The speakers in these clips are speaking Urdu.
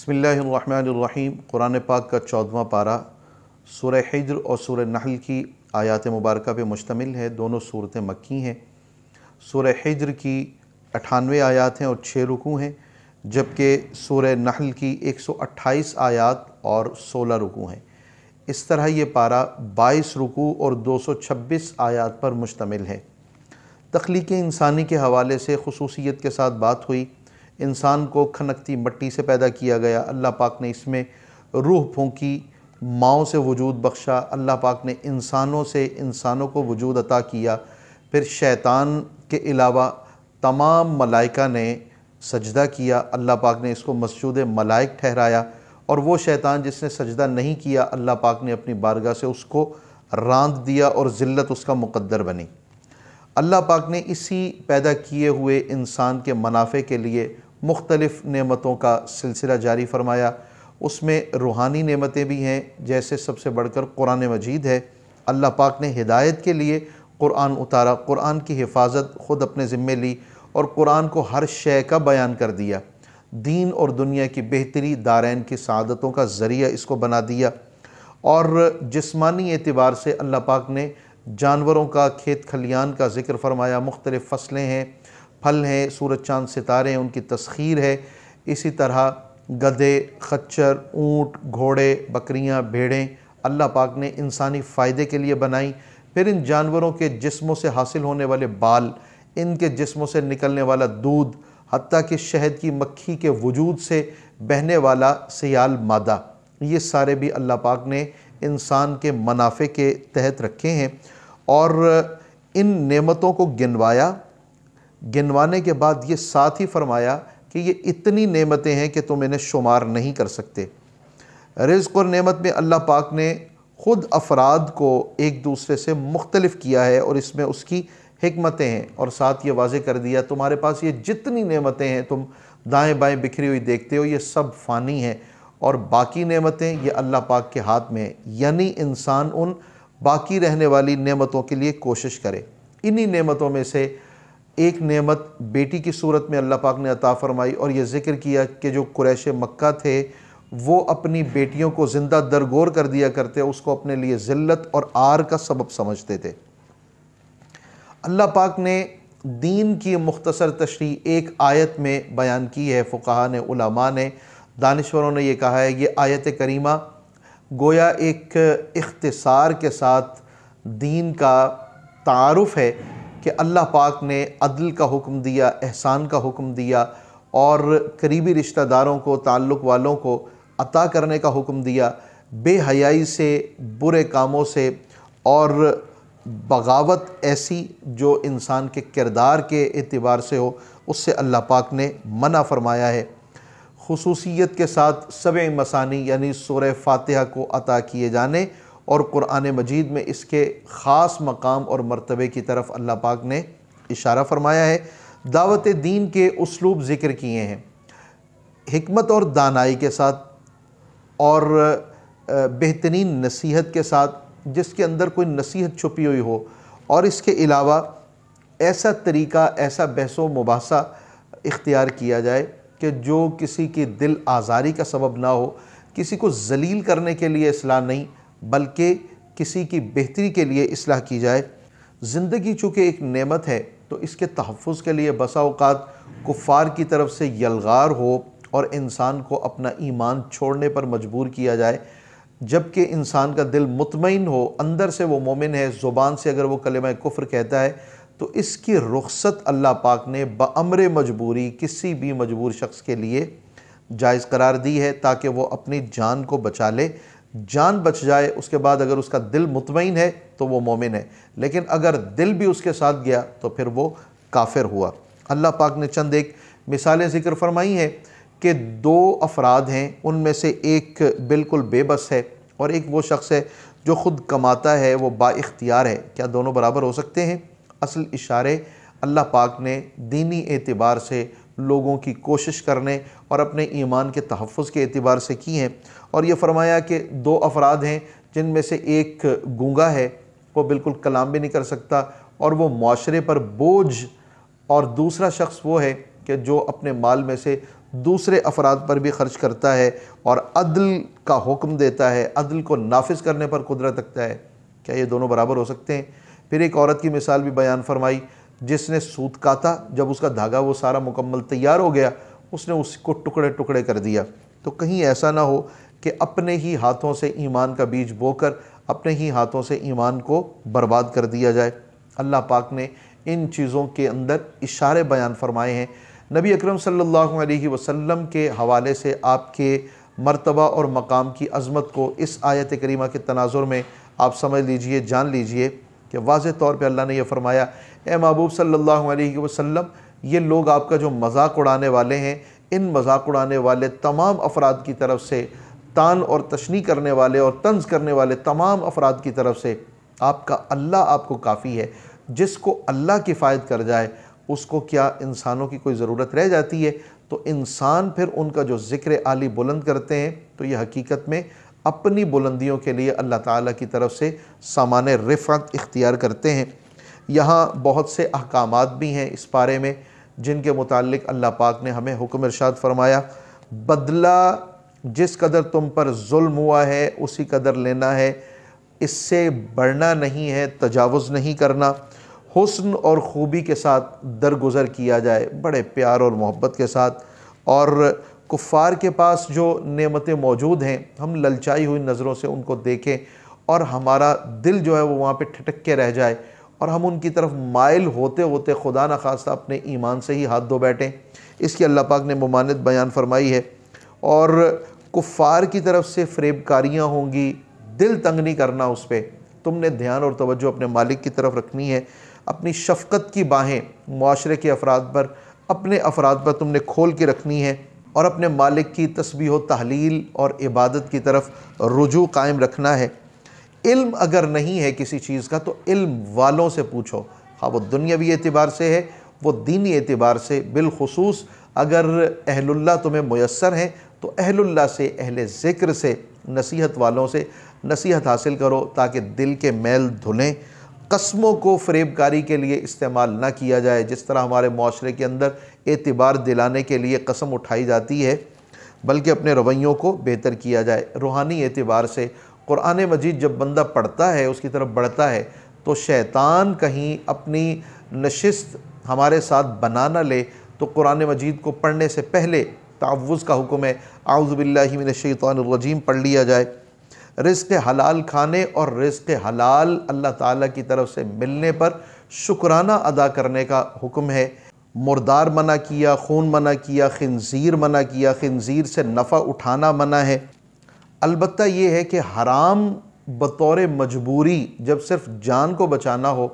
بسم اللہ الرحمن الرحیم۔ قرآن پاک کا 14واں پارہ سورہ حجر اور سورہ نحل کی آیات مبارکہ پہ مشتمل ہے۔ دونوں صورتیں مکی ہیں۔ سورہ حجر کی 98 آیات ہیں اور 6 رکوع ہیں، جبکہ سورہ نحل کی 128 آیات اور 16 رکوع ہیں۔ اس طرح یہ پارہ 22 رکوع اور 226 آیات پر مشتمل ہے۔ تخلیق انسانی کے حوالے سے خصوصیت کے ساتھ بات ہوئی۔ انسان کو کھنکتی مٹی سے پیدا کیا گیا، اللہ پاک نے اس میں روح پھونکی، ماؤں سے وجود بخشا، اللہ پاک نے انسانوں سے انسانوں کو وجود عطا کیا۔ پھر شیطان کے علاوہ تمام ملائکہ نے سجدہ کیا، اللہ پاک نے اس کو مسجود ملائک ٹھہرایا، اور وہ شیطان جس نے سجدہ نہیں کیا، اللہ پاک نے اپنی بارگاہ سے اس کو راند دیا اور ذلت اس کا مقدر بنی۔ اللہ پاک نے اسی پیدا کیے ہوئے انسان کے منافع کے لیے مختلف نعمتوں کا سلسلہ جاری فرمایا۔ اس میں روحانی نعمتیں بھی ہیں، جیسے سب سے بڑھ کر قرآن مجید ہے۔ اللہ پاک نے ہدایت کے لیے قرآن اتارا، قرآن کی حفاظت خود اپنے ذمے لی، اور قرآن کو ہر شے کا بیان کر دیا۔ دین اور دنیا کی بہتری، دارین کی سعادتوں کا ذریعہ اس کو بنا دیا۔ اور جسمانی اعتبار سے اللہ پاک نے جانوروں کا، کھیت کھلیان کا ذکر فرمایا، مختلف فصلیں ہیں، پھل ہیں، سورج چاند ستارے ہیں، ان کی تسخیر ہے۔ اسی طرح گدھے، خچر، اونٹ، گھوڑے، بکریاں، بھیڑیں اللہ پاک نے انسانی فائدے کے لیے بنائی۔ پھر ان جانوروں کے جسموں سے حاصل ہونے والے بال، ان کے جسموں سے نکلنے والا دودھ، حتیٰ کہ شہد کی مکھی کے وجود سے بہنے والا سیال مادہ، یہ سارے بھی اللہ پاک نے انسان کے منافع کے تحت رکھے ہیں۔ اور ان نعمتوں کو گنوانے کے بعد یہ ساتھ ہی فرمایا کہ یہ اتنی نعمتیں ہیں کہ تم انہیں شمار نہیں کر سکتے۔ رزق اور نعمت میں اللہ پاک نے خود افراد کو ایک دوسرے سے مختلف کیا ہے، اور اس میں اس کی حکمتیں ہیں، اور ساتھ یہ واضح کر دیا تمہارے پاس یہ جتنی نعمتیں ہیں تم دائیں بائیں بکھری ہوئی دیکھتے ہو، یہ سب فانی ہیں، اور باقی نعمتیں یہ اللہ پاک کے ہاتھ میں ہیں۔ یعنی انسان ان باقی رہنے والی نعمتوں کے لیے کوشش کرے۔ انہی نعمتوں میں سے ایک نعمت بیٹی کی صورت میں اللہ پاک نے عطا فرمائی، اور یہ ذکر کیا کہ جو قریش مکہ تھے وہ اپنی بیٹیوں کو زندہ درگور کر دیا کرتے، اس کو اپنے لیے ذلت اور عار کا سبب سمجھتے تھے۔ اللہ پاک نے دین کی مختصر تشریح ایک آیت میں بیان کی ہے۔ فقہاء نے، علماء نے، دانشوروں نے یہ کہا ہے، یہ آیت کریمہ گویا ایک اختصار کے ساتھ دین کا تعارف ہے کہ اللہ پاک نے عدل کا حکم دیا، احسان کا حکم دیا، اور قریبی رشتہ داروں کو، تعلق والوں کو عطا کرنے کا حکم دیا۔ بے حیائی سے، برے کاموں سے اور بغاوت ایسی جو انسان کے کردار کے اعتبار سے ہو، اس سے اللہ پاک نے منع فرمایا ہے۔ خصوصیت کے ساتھ 7 مثانی یعنی سورہ فاتحہ کو عطا کیے جانے اور قرآن مجید میں اس کے خاص مقام اور مرتبے کی طرف اللہ پاک نے اشارہ فرمایا ہے۔ دعوت دین کے اسلوب ذکر کیے ہیں، حکمت اور دانائی کے ساتھ، اور بہترین نصیحت کے ساتھ جس کے اندر کوئی نصیحت چھپی ہوئی ہو، اور اس کے علاوہ ایسا طریقہ، ایسا بحث و مباحثہ اختیار کیا جائے کہ جو کسی کی دل آزاری کا سبب نہ ہو، کسی کو ذلیل کرنے کے لیے اصلاح نہیں بلکہ کسی کی بہتری کے لیے اصلاح کی جائے۔ زندگی چونکہ ایک نعمت ہے، تو اس کے تحفظ کے لیے بسا اوقات کفار کی طرف سے یلغار ہو اور انسان کو اپنا ایمان چھوڑنے پر مجبور کیا جائے، جبکہ انسان کا دل مطمئن ہو، اندر سے وہ مومن ہے، زبان سے اگر وہ کلمہ کفر کہتا ہے، تو اس کی رخصت اللہ پاک نے بامر مجبوری کسی بھی مجبور شخص کے لیے جائز قرار دی ہے، تاکہ وہ اپنی جان کو بچا لے۔ جان بچ جائے، اس کے بعد اگر اس کا دل مطمئن ہے تو وہ مومن ہے، لیکن اگر دل بھی اس کے ساتھ گیا تو پھر وہ کافر ہوا۔ اللہ پاک نے چند ایک مثالیں ذکر فرمائی ہیں کہ 2 افراد ہیں، ان میں سے ایک بالکل بے بس ہے اور ایک وہ شخص ہے جو خود کماتا ہے، وہ با اختیار ہے۔ کیا دونوں برابر ہو سکتے ہیں؟ اصل اشارے اللہ پاک نے دینی اعتبار سے لوگوں کی کوشش کرنے اور اپنے ایمان کے تحفظ کے اعتبار سے کی ہیں، اور یہ فرمایا کہ 2 افراد ہیں جن میں سے ایک گونگا ہے، وہ بالکل کلام بھی نہیں کر سکتا اور وہ معاشرے پر بوجھ، اور دوسرا شخص وہ ہے کہ جو اپنے مال میں سے دوسرے افراد پر بھی خرچ کرتا ہے اور عدل کا حکم دیتا ہے، عدل کو نافذ کرنے پر قدرت رکھتا ہے، کیا یہ دونوں برابر ہو سکتے ہیں؟ پھر ایک عورت کی مثال بھی بیان فرمائی جس نے سوت کاتا، جب اس کا دھاگا وہ سارا مکمل تیار ہو گیا اس نے اس کو ٹکڑے ٹکڑے کر دیا۔ تو کہیں ایسا نہ ہو کہ اپنے ہی ہاتھوں سے ایمان کا بیج بو کر اپنے ہی ہاتھوں سے ایمان کو برباد کر دیا جائے۔ اللہ پاک نے ان چیزوں کے اندر اشارے بیان فرمائے ہیں۔ نبی اکرم صلی اللہ علیہ وسلم کے حوالے سے آپ کے مرتبہ اور مقام کی عظمت کو اس آیت کریمہ کے تناظر میں آپ سمجھ لیجئے، جان لیجئے کہ واضح طور پہ اللہ نے یہ فرمایا، اے محبوب صلی اللہ علیہ وسلم، یہ لوگ آپ کا جو مذاق اڑانے والے ہیں، ان مذاق اڑانے والے تمام افراد کی طرف سے، طعن اور تشنیع کرنے والے اور طنز کرنے والے تمام افراد کی طرف سے آپ کا اللہ آپ کو کافی ہے۔ جس کو اللہ کفایت کر جائے اس کو کیا انسانوں کی کوئی ضرورت رہ جاتی ہے؟ تو انسان پھر ان کا جو ذکر عالی بلند کرتے ہیں تو یہ حقیقت میں اپنی بلندیوں کے لیے اللہ تعالیٰ کی طرف سے سامان رفعت اختیار کرتے ہیں۔ یہاں بہت سے احکامات بھی ہیں اس پارے میں جن کے متعلق اللہ پاک نے ہمیں حکم ارشاد فرمایا، بدلہ جس قدر تم پر ظلم ہوا ہے اسی قدر لینا ہے، اس سے بڑھنا نہیں ہے، تجاوز نہیں کرنا، حسن اور خوبی کے ساتھ درگزر کیا جائے، بڑے پیار اور محبت کے ساتھ۔ اور کفار کے پاس جو نعمتیں موجود ہیں ہم للچائی ہوئی نظروں سے ان کو دیکھیں اور ہمارا دل جو ہے وہ وہاں پہ ٹھٹک کے رہ جائے اور ہم ان کی طرف مائل ہوتے ہوتے خدا نخواستہ اپنے ایمان سے ہی ہاتھ دھو بیٹھیں، اس کی اللہ پاک نے ممانعت بیان فرمائی ہے۔ اور کفار کی طرف سے فریب کاریاں ہوں گی، دل تنگ نہیں کرنا اس پہ، تم نے دھیان اور توجہ اپنے مالک کی طرف رکھنی ہے، اپنی شفقت کی باہیں معاشرے کے افراد پر، اپنے افراد پر تم نے کھول کے رکھنی ہے اور اپنے مالک کی تسبیح و تحلیل اور عبادت کی طرف رجوع قائم رکھنا ہے۔ علم اگر نہیں ہے کسی چیز کا تو علم والوں سے پوچھو، خواہ وہ دنیاوی اعتبار سے ہے وہ دینی اعتبار سے، بالخصوص اگر اہل اللہ تمہیں میسر ہیں تو اہل اللہ سے، اہل ذکر سے، نصیحت والوں سے نصیحت حاصل کرو تاکہ دل کے میل دھلیں۔ قسموں کو فریب کاری کے لیے استعمال نہ کیا جائے، جس طرح ہمارے معاشرے کے اندر اعتبار دلانے کے لیے قسم اٹھائی جاتی ہے، بلکہ اپنے رویوں کو بہتر کیا جائے۔ روحانی اعتبار سے قرآن مجید جب بندہ پڑھتا ہے، اس کی طرف بڑھتا ہے تو شیطان کہیں اپنی نشست ہمارے ساتھ بنا نہ لے، تو قرآن مجید کو پڑھنے سے پہلے تعوذ کا حکم ہے، اعوذ باللہ من الشیطان الرجیم پڑھ لیا جائے۔ رزق حلال کھانے اور رزق حلال اللہ تعالیٰ کی طرف سے ملنے پر شکرانہ ادا کرنے کا حکم ہے۔ مردار منع کیا، خون منع کیا، خنزیر منع کیا، خنزیر سے نفع اٹھانا منع ہے۔ البتہ یہ ہے کہ حرام بطور مجبوری جب صرف جان کو بچانا ہو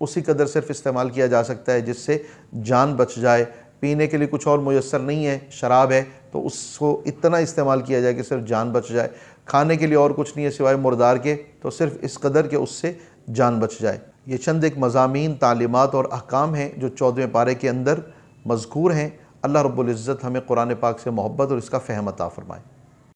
اسی قدر صرف استعمال کیا جا سکتا ہے جس سے جان بچ جائے۔ پینے کے لیے کچھ اور میسر نہیں ہے، شراب ہے تو اس کو اتنا استعمال کیا جائے کہ صرف جان بچ جائے۔ کھانے کے لیے اور کچھ نہیں ہے سوائے مردار کے، تو صرف اس قدر کہ اس سے جان بچ جائے۔ یہ چند ایک مضامین، تعلیمات اور احکام ہیں جو 14ویں پارے کے اندر مذکور ہیں۔ اللہ رب العزت ہمیں قرآن پاک سے محبت اور اس کا فہم عطا فرمائے۔